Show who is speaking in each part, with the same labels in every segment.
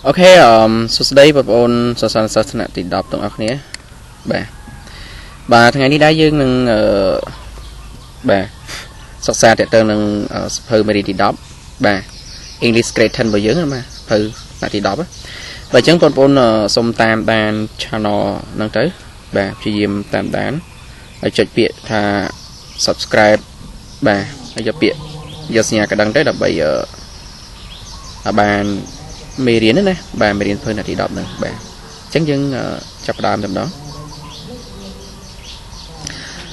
Speaker 1: Ok, số đây bọn ôn số sản xuất nè thì đọc tổng ọc nhé bà thằng này đi đá dương nâng bà sọc xa thì tơ nâng hơi mà đi thì đọc bà English great thân bởi dưỡng mà hơi là thì đọc á bà chẳng bọn ôn xông tam đàn channel nâng tới bà chỉ dìm tam đàn ở chợt biệt thà subscribe bà ở chợt biệt giờ nhà cả đăng tới là bây giờ bàn mê riêng đó nè bà mê riêng phơi là thì đọc nè bà chẳng dưng chập đàm tầm đó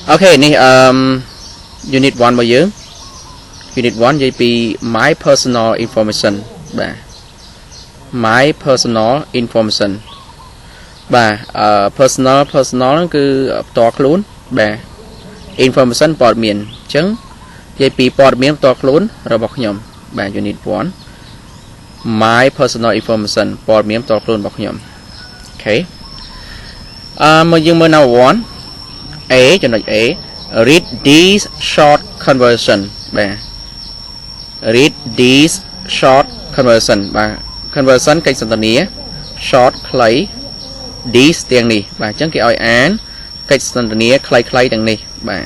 Speaker 1: ok nè unit 1 bao nhiêu unit 1 JP my personal information bà my personal information bà personal nó cứ to luôn bà information bọt miền chứng JP bọt miền to luôn rồi bọc nhom bà unit 1 my personal information bọt miền to luôn bọc nhom ok mà dương mới nào want A cho nó A read these short conversation bà read these short conversation bà conversation cách sản phẩm short clay these tiếng này bà chẳng cái oi án cách sản phẩm clay tiếng này bà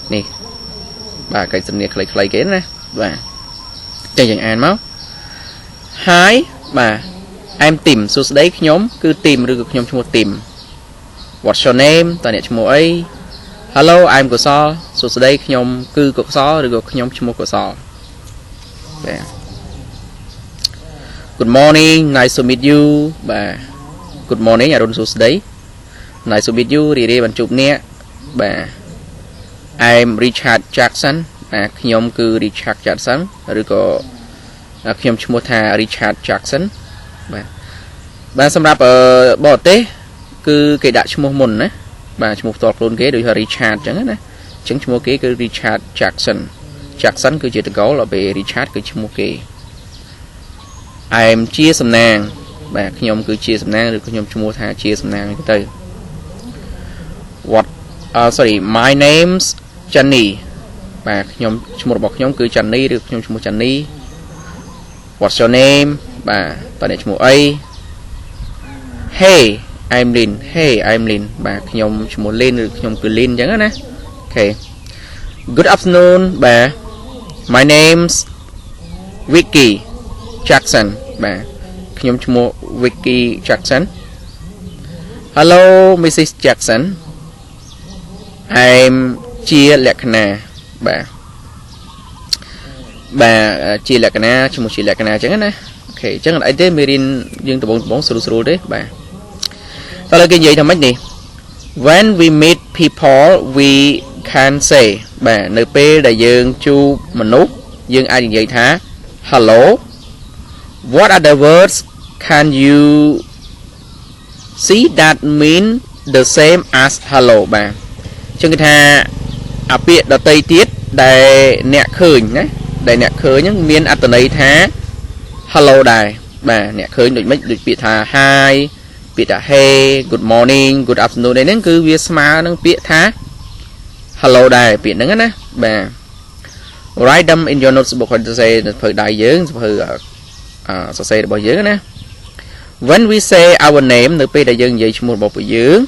Speaker 1: nè bà cách sản phẩm clay cái nè bà chẳng chẳng án máu hai bà em tìm số đấy nhóm cứ tìm được nhóm cho một tìm what's your name ta nè cho một ấy hello I'm của so số đây nhóm cứ của so được nhóm cho một của so good morning nice to meet you bà good morning à đồn số đấy nice to meet you đi bàn chụp nè bà I'm Richard Jackson à nhóm cứ Richard Jackson rồi có nhóm cho một thà Richard Jackson bà xâmรับở bò tế cứ cái đại cho một môn đấy bà cho một tọt luôn cái đối Richard chẳng nè chẳng cho một cái cứ Richard Jackson cứ chỉ được gấu là về Richard cứ cho một cái em chia sầm nàng bà nhóm cứ chia sầm nàng được nhóm cho một thà chia sầm nàng cái từ what sorry my name's Johnny bà nhóm cho một bọc nhóm cứ Johnny được nhóm cho một Johnny what's your name bà ta để cho một A hey I'm Lin bà nhóm cho một Lin được nhóm cứ Lin chẳng nè ok good afternoon bà my name's Vicky Jackson bà nhóm cho một Vicky Jackson hello Mrs Jackson I'm chia lẹt nè bà chia lẹt nè cho một chia lẹt nè chẳng nè ok chẳng là ai thế mirin dương từ bốn suru đấy bà ta là cái gì thằng mấy nè when we meet people we can say bà np đại dương chu mình nút dương ai gì vậy thá hello what are the words can you see that mean the same as hello bà chương cái tha à biệt là tây tiết đại nẹt khơi nhé đại nẹt khơi nhé miền ở tận đây thá hello đài bà nẹt khơi được mấy được biệt thà hai biệt là hey good morning good afternoon đây nên cứ việc mà nó biệt thá hello đài biệt nắng á bà write them in your notebook hoặc say thời đại dưỡng thời say bao dưỡng nè when we say our name nước p đại dương gì một bộ dưỡng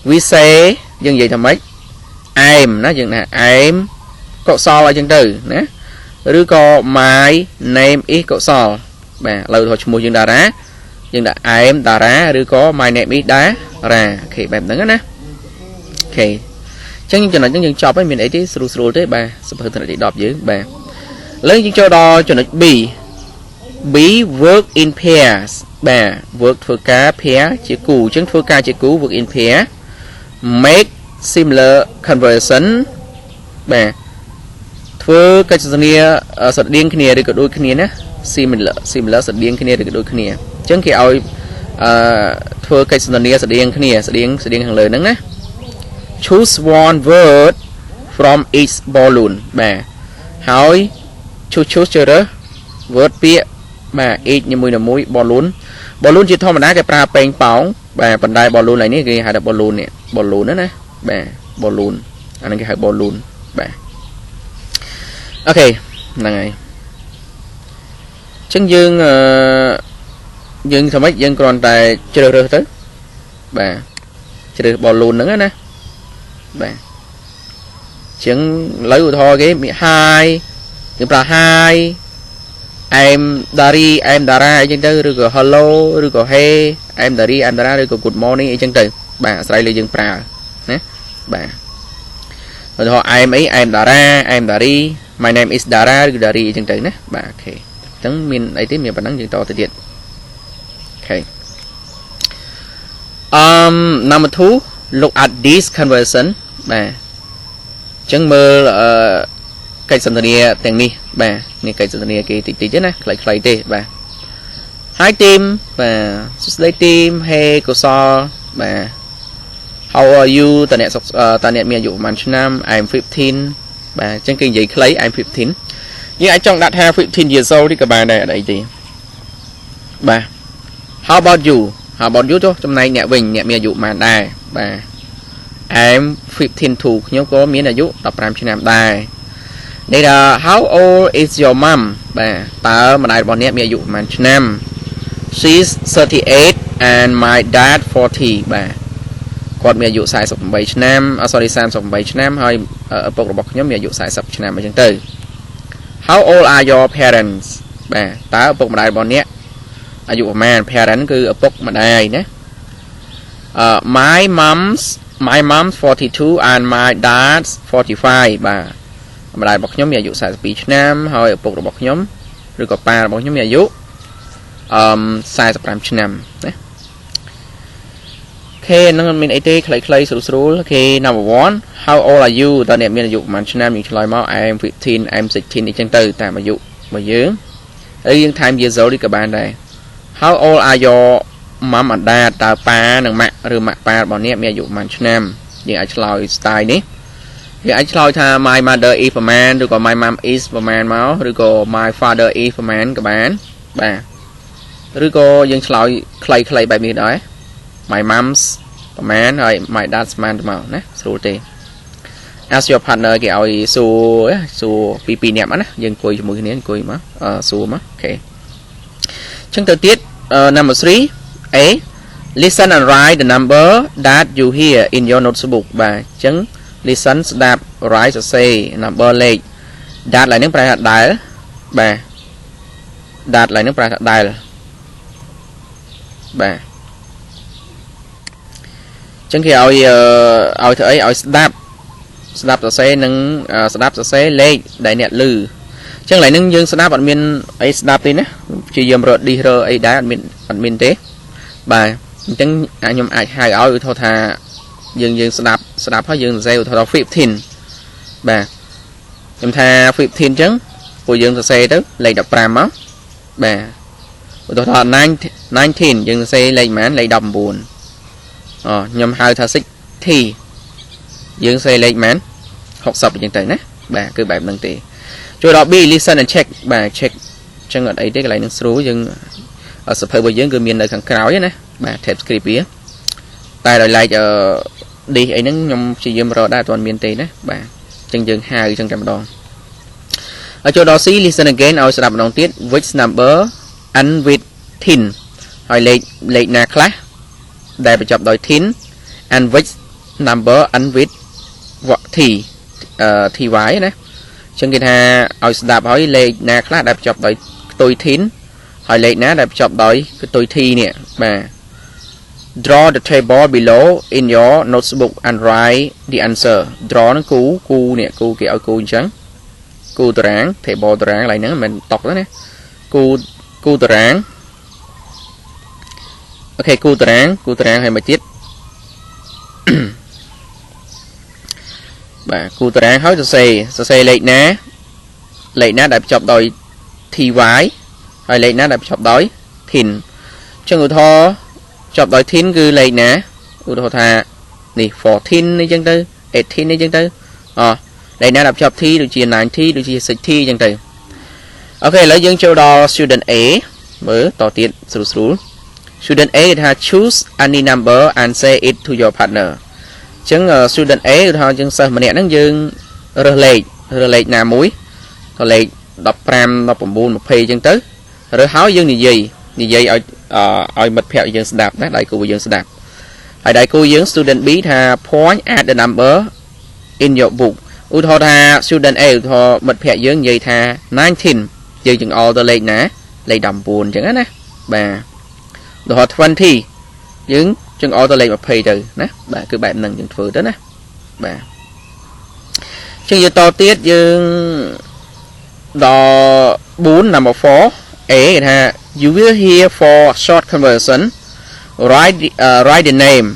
Speaker 1: we say dương gì thầm mấy I'm nó dừng nè I'm cậu so là chân từ nèឬក៏ my name is កុសលបាទឥឡូវថតឈ្មោះយើងតារាយើងដាក់ I'm តារាឬក៏ my name is តារាអូខេបែបហ្នឹងណាអូខេអញ្ចឹងចំណុចហ្នឹងយើងចប់ហើយមានអីទេស្រួលទេបាទសភៅថ្នាក់ទី10យើងបាទឥឡូវយើងចូលដល់ចំណុច B work in pairs បាទ work ធ្វើការ pair ជាគូអញ្ចឹងធ្វើការជាគូ work in pair make similar conversation បាទធ្វើកិច្ចសន្ទនាស្រដៀងគ្នាឬក៏ដូចគ្នាណា similar ស្រដៀងគ្នាឬក៏ដូចគ្នាអញ្ចឹងគេឲ្យធ្វើកិច្ចសន្ទនាស្រដៀងគ្នាស្រដៀងខាងលើហ្នឹងណា choose one word from each balloon បាទហើយ choose ជ្រើស word ពាក្យបាទ each នីមួយ balloon ជាធម្មតាគេប្រើពេងប៉ោងបាទប៉ុន្តែ balloon ឡើយនេះគេហៅថា balloon នេះ balloon ណាបាទ balloon អាហ្នឹងគេហៅ balloon បាទអូខេហ្នឹងហើយអញ្ចឹងយើង dương sao mấy dương còn tại chưa được tới bà chưa được bỏ lùn nữa nè bà chứng lấy thôi cái bị hai chúng ta hai em dari em dara chân tư rồi có hello rồi có hey em dari em dara rồi có good morning chân tư bà sai lấy dương pra nè bà rồi họ em dara em dari my name is dara rồi dari chân tư nè bà ok chẳng mình ấy tiếp miền bản năng dương to từ điện ok number 2 look at this conversation bà chẳng mơ cái sân thượng tiếng mi bà nghe cái sân thượng cái tí chứ nè lại tê bà hai team bà lấy team hey cô so bà how are you ta nè miền dụ màn năm I'm 15 bà chẳng kinh gì lấy I'm 15 nhưng ai trong đặt ha 15 years old thì các bạn này ở đây gì bà how about you cho trong này nhẹ bình nhẹ miền dụ màn đài bà I'm 15 too nhớ có miền là dụ tập 5 năm đài đây là how old is your mom bà ta mà đại bọn nè miền dụ màn năm she's 38 and my dad 40 bà còn miền dụ sai 7 năm sorry sang 7 năm hơi ở bộ bọc nhóm miền dụ sai 10 năm ở chân từ how old are your parents bà ta ở bộ mà đại bọn nèอายุประมาณ parent คือปกมาได้นะmy mom's 42 and my dad's 45บ่ามาได้บอกnhómมีอายุ40 ปีឆ្នាំ ហើយឪពុករបស់ខ្ញុំឬក៏ប៉ារបស់ខ្ញុំមានអាយុ45 ឆ្នាំណាអូខេនឹងមានអីទេខ្លីៗស្រួលៗអូខេ number 1 how old are you តើអ្នកមានអាយុប្រហែលឆ្នាំយើងឆ្លើយមក I'm 15 I'm 16 អញ្ចឹងទៅតាមអាយុរបស់យើងហើយយើងថែម years old នេះក៏បានដែរhow old are your mom and dad តើប៉ានិងម៉ាក់ឬម៉ាក់ប៉ារបស់អ្នកមានអាយុប្រហែលឆ្នាំយើងអាចឆ្លើយ style នេះយើងអាចឆ្លើយថា my mother is ប្រហែលឬក៏ my mom is ប្រហែលមកឬក៏ my father is ប្រហែលក៏បានបាទឬក៏យើងឆ្លើយខ្លីៗបែបនេះដែរ my mom's ប្រហែលហើយ my dad's ប្រហែលមកណាស្រួលទេ as your partner គេឲ្យសួរពី2នាក់មកណាយើងអង្គុយជាមួយគ្នាអង្គុយមកសួរមកអូខេចឹងទៅទៀត number 3 A listen and write the number that you hear in your notebook បាទចឹង listen ស្ដាប់ write សរសេរ number លេខ that ឡើយនឹងប្រែថាដែលបាទ that ឡើយនឹងប្រែថាដែលបាទចឹងគេឲ្យធ្វើអីឲ្យស្ដាប់សរសេរនិងស្ដាប់សរសេរលេខដែលអ្នកឮចឹងឡើយនឹងយើងស្ដាប់អត់មានអីស្ដាប់ទេណាជាយើងរត់ឌីសរើអីដែរអត់មានទេបាទអញ្ចឹងខ្ញុំអាចហៅឲ្យឧទាហរណ៍ថាយើងស្ដាប់ហើយយើងសរសេរឧទាហរណ៍15បាទខ្ញុំថា15អញ្ចឹងពួកយើងសរសេរទៅលេខ15មកបាទឧទាហរណ៍19យើងសរសេរលេខប៉ុន្មានលេខ19ខ្ញុំហៅថា60យើងសរសេរលេខប៉ុន្មាន60អញ្ចឹងទៅណាបាទគឺបែបហ្នឹងទេចូលដល់ B listen and check បាទ check ចឹងអត់អីទេកន្លែងនឹងស្រួលយើងសភៅរបស់យើងគឺមាននៅខាងក្រោយណាបាទ tab script វាតែដោយឡែកthis អីហ្នឹងខ្ញុំព្យាយាមរកដែរអត់មានទេណាបាទចឹងយើងហៅចឹងតែម្ដងហើយចូលដល់ C listen again ឲ្យស្ដាប់ម្ដងទៀត which number end with 10ហើយលេខណាខ្លះដែលបញ្ចប់ដោយ 10 and which number end with ty ណាចឹងគេថាឲ្យស្ដាប់ហើយលេខណាខ្លះដែលបញ្ចប់ដោយផ្ទុយ 10 ហើយលេខណាដែលបញ្ចប់ដោយផ្ទុយ t នេះបាទ draw the table below in your notebook and write the answer draw ហ្នឹងគូនេះគូគេឲ្យគូអញ្ចឹងគូតារាង table តារាងឡើយហ្នឹងមិនតកទេណាគូតារាងអូខេគូតារាងហើយមកទៀតបាទគូតារាងហើយសរសេរលេខណាដែលបញ្ចប់ដោយ ty ហើយលេខណាដែលបញ្ចប់ដោយ 10 ចឹងឧទាហរណ៍ចប់ដោយ 10 គឺលេខណាឧទាហរណ៍ថានេះ14នេះចឹងទៅ18នេះចឹងទៅលេខណាដែលបញ្ចប់ t ដូចជា90ដូចជា60 ចឹងទៅអូខេឥឡូវយើងចូលដល់ student A មើលតទៀតស្រួល student A គេថា choose any number and say it to your partner ចឹង student A ឧទាហរណ៍យើងសិស្សម្នាក់ហ្នឹងយើងរើសលេខណាមួយក៏លេខ15 19 20ចឹងទៅរើសហើយយើងនិយាយ និយាយឲ្យមិត្តភក្តិយើងស្ដាប់ណាដៃគូយើងស្ដាប់ហើយដៃគូយើង student B ថា point at the number in your book ឧទាហរណ៍ថា student A ឧទាហរណ៍មិត្តភក្តិយើងនិយាយថា19យើងចង្អុលទៅលេខណាលេខ19អញ្ចឹងណាបាទឧទាហរណ៍20យើងចង្អុលទៅលេខ20ទៅណាបាទគឺបែបហ្នឹងយើងធ្វើទៅណាបាទចឹងយើងតទៀតយើងដល់4 number 4 A គេថា you will hear for short conversation write the name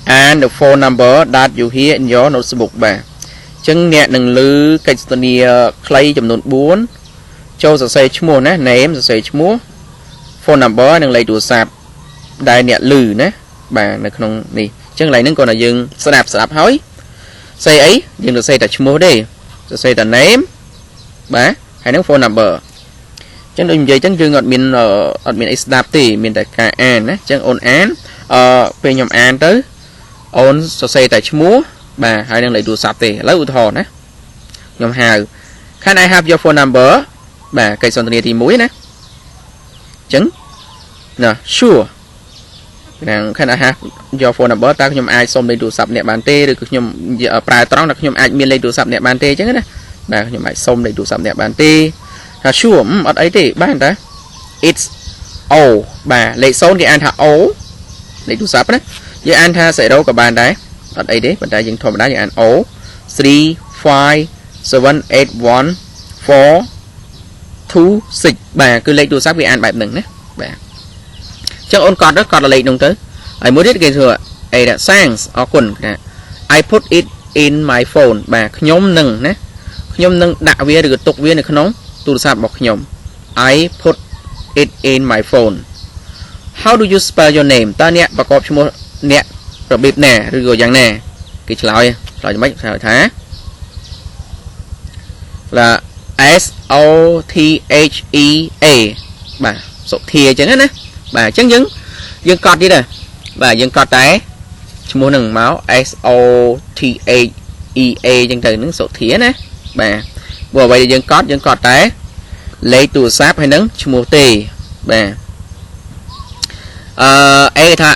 Speaker 1: and the phone number that you hear in your notebook បាទចឹងអ្នកនឹងឮកិច្ចសន្ទនាខ្លីចំនួន4ចូលសរសេរឈ្មោះណា name សរសេរឈ្មោះ phone number និងលេខទូរស័ព្ទដែលអ្នកឮណាបាទនៅក្នុងនេះចឹងកន្លែងហ្នឹងគាត់ថាយើងស្ដាប់ហើយសរសេរអីយើងសរសេរតែឈ្មោះទេសរសេរតែ name បាទហើយនឹង phone number ចឹងដូចនិយាយចឹងយើងអត់មានអីស្ដាប់ទេមានតែការអានណាចឹងអូនអានពេលខ្ញុំអានទៅអូនសរសេរតែឈ្មោះបាទហើយនឹងលេខទូរស័ព្ទទេឥឡូវឧទាហរណ៍ណាខ្ញុំហៅ Can I have your phone number បាទកិច្ចសន្ទនាទី1ណាចឹងណា Sure ណា Can I have your phone number តើខ្ញុំអាចសុំលេខទូរស័ព្ទអ្នកបានទេឬក៏ខ្ញុំប្រើត្រង់ថាខ្ញុំអាចមានលេខទូរស័ព្ទអ្នកបានទេចឹងណាបាទខ្ញុំអាចសុំលេខទូរស័ព្ទអ្នកបានទេថា Sure អត់អីទេបានតា It's O បាទលេខ0គេអានថា O លេខទូរស័ព្ទណាយើងអានថា0ក៏បានដែរអត់អីទេប៉ុន្តែយើងធម្មតាយើងអាន O 3 5 7 8 1 4 2 6បាទគឺលេខទូរស័ព្ទវាអានបែបហ្នឹងណាបាទចឹងអូនកត់លេខនោះទៅហើយមួយទៀតគេធ្វើអីថា thanks អរគុណណា I put it in my phone បាទខ្ញុំនឹងដាក់វាឬក៏ទុកវានៅក្នុងទូរស័ព្ទរបស់ខ្ញុំ I put it in my phone How do you spell your name តើអ្នកប្រកបឈ្មោះអ្នករបៀបណាឬក៏យ៉ាងណាគេឆ្លើយយ៉ាងម៉េចឆ្លើយថាS O T H E A បាទសុធាអញ្ចឹងណាបាទអញ្ចឹងយើងកត់ទៀតដែរបាទយើងកត់តែឈ្មោះនឹងមក S O T H E A អញ្ចឹងទៅនឹងសុធាណាបាទព្រោះអ្វីដែលយើងកត់តែលេខទូរស័ព្ទហើយនឹងឈ្មោះទេបាទA ថា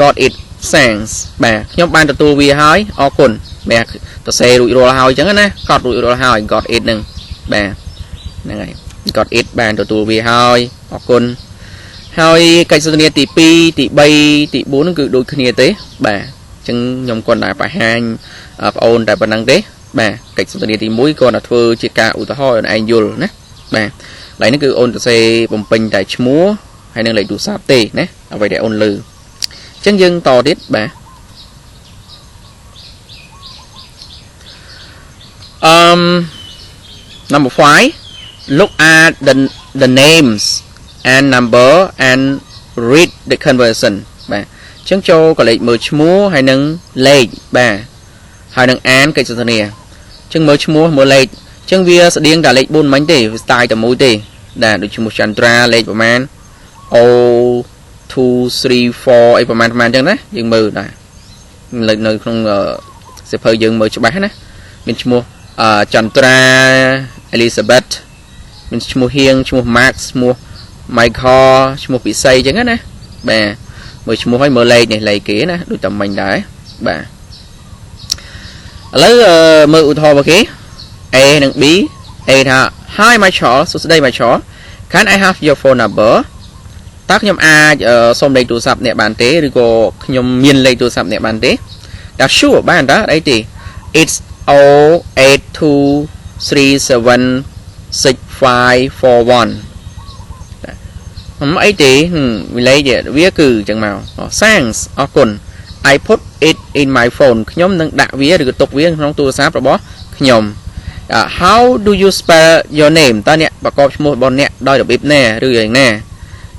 Speaker 1: got it thanks បាទខ្ញុំបានទទួលវាហើយអរគុណបាទសរសេររួចរាល់ហើយអញ្ចឹងណាកត់រួចរាល់ហើយ got it នឹងបាទហ្នឹងហើយ got it បានទទួលវាហើយអរគុណហើយកិច្ចសន្ទនាទី2ទី3ទី4ហ្នឹងគឺដូចគ្នាទេបាទអញ្ចឹងខ្ញុំគាត់តែបង្ហាញបងអូនតែប៉ុណ្្នឹងទេបាទកិច្ចសន្ទនាទី1គាត់តែធ្វើជាការឧទាហរណ៍ឲ្យឯងយល់ណាបាទឡើយនេះគឺអូនសរសេរបំពេញតែឈ្មោះហើយនឹងលេខទូរស័ព្ទទេណាអ្វីដែលអូនលើអញ្ចឹងយើងតទៀតបាទnumber 5 look at the names and number and read the conversation បាទអញ្ចឹងចូលក៏លេខមើលឈ្មោះហើយនឹងលេខបាទហើយនឹងអានកិច្ចសន្ទនាអញ្ចឹងមើលឈ្មោះមើលលេខអញ្ចឹងវាស្តៀងតែលេខ4មិញទេវាស្ទាយតែមួយទេបាទដូចឈ្មោះចន្ទ្រាលេខប្រហែល O 2 3 4អីប្រហែលអញ្ចឹងណាយើងមើលដែរលេខនៅក្នុងសៀវភៅយើងមើលច្បាស់ណាមានឈ្មោះចន្ទ្រា Elizabeth មានឈ្មោះហៀងឈ្មោះ Max ឈ្មោះ Michael ឈ្មោះពិសីអញ្ចឹងណាបាទមើលឈ្មោះហើយមើលលេខនេះលេខគេណាដូចតែមិញដែរបាទឥឡូវមើលឧទាហរណ៍របស់គេ A និង B A ថា Hi Michael សួស្តី Michael Can I have your phone number តើខ្ញុំអាចសុំលេខទូរស័ព្ទអ្នកបានទេឬក៏ខ្ញុំមានលេខទូរស័ព្ទអ្នកបានទេតែ Sure បានតើអីទេ It's 082376541អីទេវាលេខវាគឺអញ្ចឹងមក Thanks អរគុណ I put it in my phone ខ្ញុំនឹងដាក់វាឬក៏ទុកវាក្នុងទូរស័ព្ទរបស់ខ្ញុំ How do you spell your name តើអ្នកប្រកបឈ្មោះរបស់អ្នកដោយរបៀបណាឬយ៉ាងណា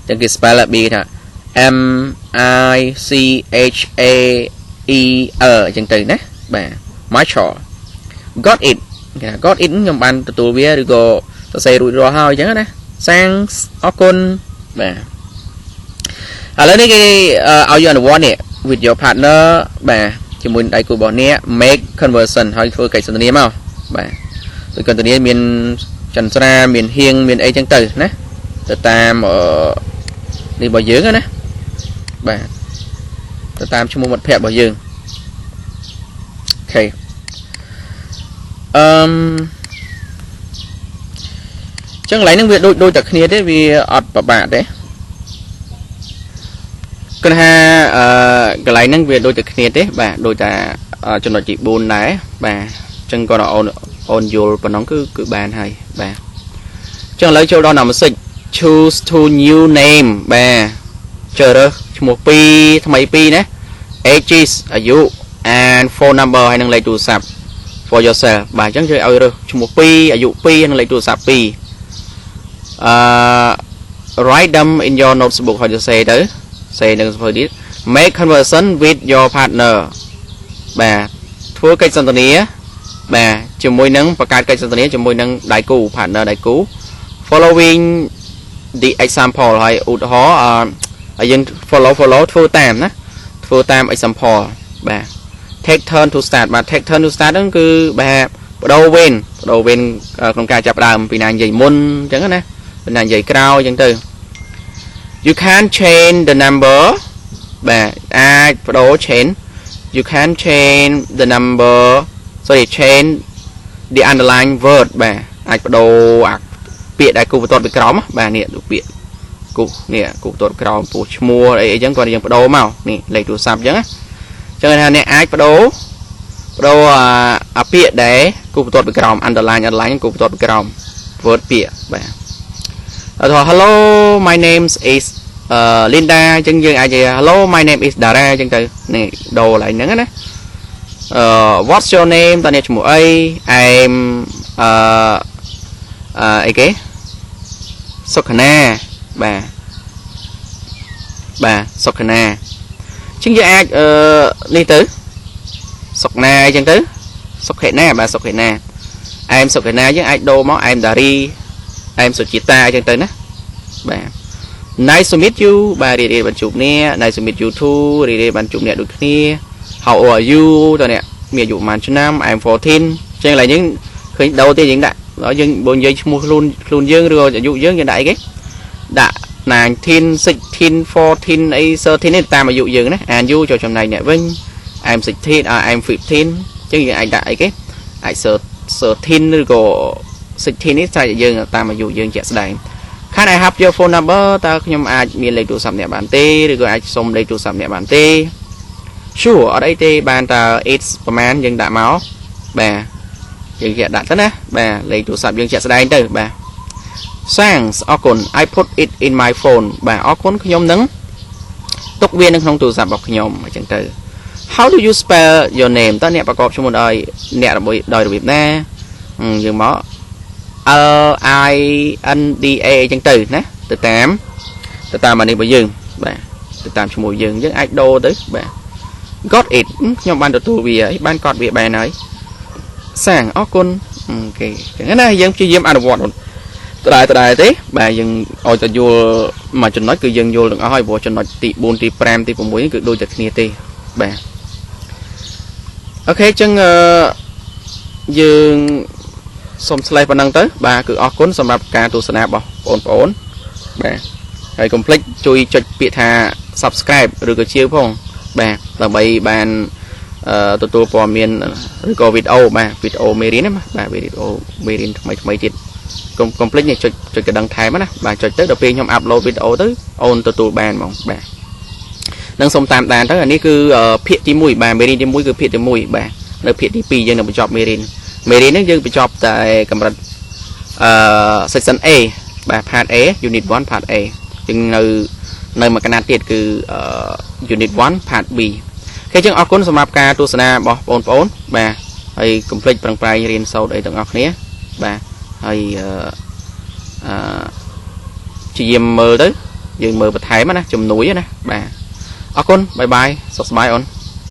Speaker 1: ចឹងគេ spell ថា M I C H A E L អញ្ចឹងទៅណាបាទ Michael got it គេថា got it ខ្ញុំបានទទួលវាឬក៏សរសេររួចរាល់ហើយអញ្ចឹងណា Thanks អរគុណបាទឥឡូវនេះគេឲ្យយកអនុវត្តនេះ with your partner បាទជាមួយដៃគូរបស់អ្នក make conversation ហើយធ្វើកិច្ចសន្ទនាមកបាទដូចកិច្ចសន្ទនាមានចន្ទ្រាមានហៀងមានអីចឹងទៅណាទៅតាម នេះរបស់យើងណាបាទទៅតាមឈ្មោះមិត្តភ័ក្តិរបស់យើងអូខេចឹងកន្លែងហ្នឹងវាដូចតែគ្នាទេវាអត់ប្របាកទេគណថាកន្លែងហ្នឹងវាដូចតែគ្នាទេបាទដូចតែចំណុចទី4ដែរបាទចឹងគាត់អូនយល់ប៉ុណ្ណឹងគឺបានហើយបាទចឹងឥឡូវចូលដល់ number 6 choose two new name បាទជ្រើសរើសឈ្មោះ2ថ្មី2ណា ages អាយុ and phone number ហើយនឹងលេខទូរស័ព្ទ for yourself បាទអញ្ចឹងជួយឲ្យរើសឈ្មោះ2អាយុ2និងលេខទូរស័ព្ទ2write them in your notebook ហើយទៅសេនឹងសភៅទៀត make conversation with your partner បាទធ្វើកិច្ចសន្ទនាបាទជាមួយនឹងបង្កើតកិច្ចសន្ទនាជាមួយនឹងដៃគូ partner ដៃគូ following the example ហើយឧទាហរណ៍យើង follow ធ្វើតាមណាធ្វើតាម example បាទ take turn to start បាទ take turn to start ហ្នឹងគឺបែបបដូរវេនក្នុងការចាប់ដើមពីណានិយាយមុនអញ្ចឹងណាពីណានិយាយក្រោយអញ្ចឹងទៅ you can change the number បាទអាចបដូរ change you can change the number sorry change the underlying word បាទអាចបដូរពាក្យដែលគូបន្ទាត់ពីក្រោមបាទនេះពាក្យគូនេះគូបន្ទាត់ក្រោមពោះឈ្មោះអីអញ្ចឹងគាត់យើងបដូរមកនេះលេខទូរស័ព្ទអញ្ចឹងណាចឹងថាអ្នកអាចបដូរពាក្យដែលគូបន្ទាត់ពីក្រោម underline គូបន្ទាត់ពីក្រោម word ពាក្យបាទអត់ថា hello my name is Linda អញ្ចឹងយើងអាចនិយាយ hello my name is Dara អញ្ចឹងទៅនេះដូរឡើងហ្នឹងណាwhat's your name តើអ្នកឈ្មោះអី I'm អីគេសុខណាបាទសុខណាជាងយើងអាចនេះទៅសុខណាអញ្ចឹងទៅសុខេណាបាទសុខេណាអែមសុខេណាយើងអាចដូរមកអែមដារីអែមសុជាតាអញ្ចឹងទៅណាបាទ nice to meet you បាទរីបានជួបគ្នា nice to meet you too រីបានជួបអ្នកដូចគ្នា how old are you តើអ្នកមានអាយុប្រហែលឆ្នាំ I'm 14អញ្ចឹងឡើយយើងឃើញដូរទៀតយើងដាក់ដល់យើងបើនិយាយឈ្មោះខ្លួនយើងឬអាយុយើងដាក់អីគេដាក់19 16 14អី13នេះតាមអាយុយើងណាអានយូចូលចំណែកអ្នកវិញ I'm 16 I'm 15អញ្ចឹងយើងអាចដាក់អីគេអាច13ឬក៏16នេះតែយើងតាមអាយុយើងជាក់ស្ដែង Can I have your phone number តើខ្ញុំអាចមានលេខទូរស័ព្ទអ្នកបានទេឬក៏អាចសុំលេខទូរស័ព្ទអ្នកបានទេ Sure អត់អីទេបានតើ age ប្រហែលយើងដាក់មកបាទយើងជាដាក់ទៅណាបាទលេខទូរស័ព្ទយើងជាក់ស្ដែងទៅបាទ Thanks អរគុណ I put it in my phone បាទអរគុណខ្ញុំនឹងទុកវានៅក្នុងទូរស័ព្ទរបស់ខ្ញុំអញ្ចឹងទៅ How do you spell your name តើអ្នកប្រកបឈ្មោះដោយអ្នកដោយរបៀបណាយើងមក LINDA អញ្ចឹងទៅណាទៅតាមអានេះរបស់យើងបាទទៅតាមឈ្មោះយើងអាចដូរទៅបាទ Got it ខ្ញុំបានទទួលវាហើយបានកត់វាបានហើយសាងអរគុណអូខេអញ្ចឹងណាយើងព្យាយាមអនុវត្តដដែលទេបាទយើងឲ្យតែយល់មួយចំណុចគឺយើងយល់ទាំងអស់ហើយព្រោះចំណុចទី4ទី5ទី6គឺដូចតែគ្នាទេបាទអូខេអញ្ចឹងយើងសូមឆ្លេះប៉ុណ្ណឹងទៅបាទគឺអរគុណសម្រាប់ការទស្សនារបស់បងប្អូនបាទហើយកុំភ្លេចជួយចុចពាក្យថា subscribe ឬក៏ជាវផងបាទដើម្បីបានទទួលព័ត៌មានឬក៏វីដេអូបាទវីដេអូមេរៀនណាបាទវីដេអូមេរៀនថ្មីទៀតកុំភ្លេចនេះចុចកណ្ដឹងថែមណាបាទចុចទៅដល់ពេលខ្ញុំអាប់ឡូតវីដេអូទៅអូនទទួលបានហ្មងបាទនឹងសូមតាមដានទៅអានេះគឺភាគទី1បាទមេរៀនទី1គឺភាគទី1បាទនៅភាគទី2យើងនឹងបញ្ចប់មេរៀនហ្នឹងយើងបញ្ចប់តែកម្រិតsection A បាទ part A unit 1 part A យើងនៅមួយកណាត់ទៀតគឺunit 1 part B គេចឹងអរគុណសម្រាប់ការទស្សនារបស់បងប្អូនបាទហើយកុំភ្លេចប្រឹងប្រែងរៀនសូត្រអីទាំងអស់គ្នាបាទហើយជាយាមមើលទៅយើងមើលបន្ថែមណាជំនួយណាបាទអរគុណបាយបាយសុខសប្បាយអូន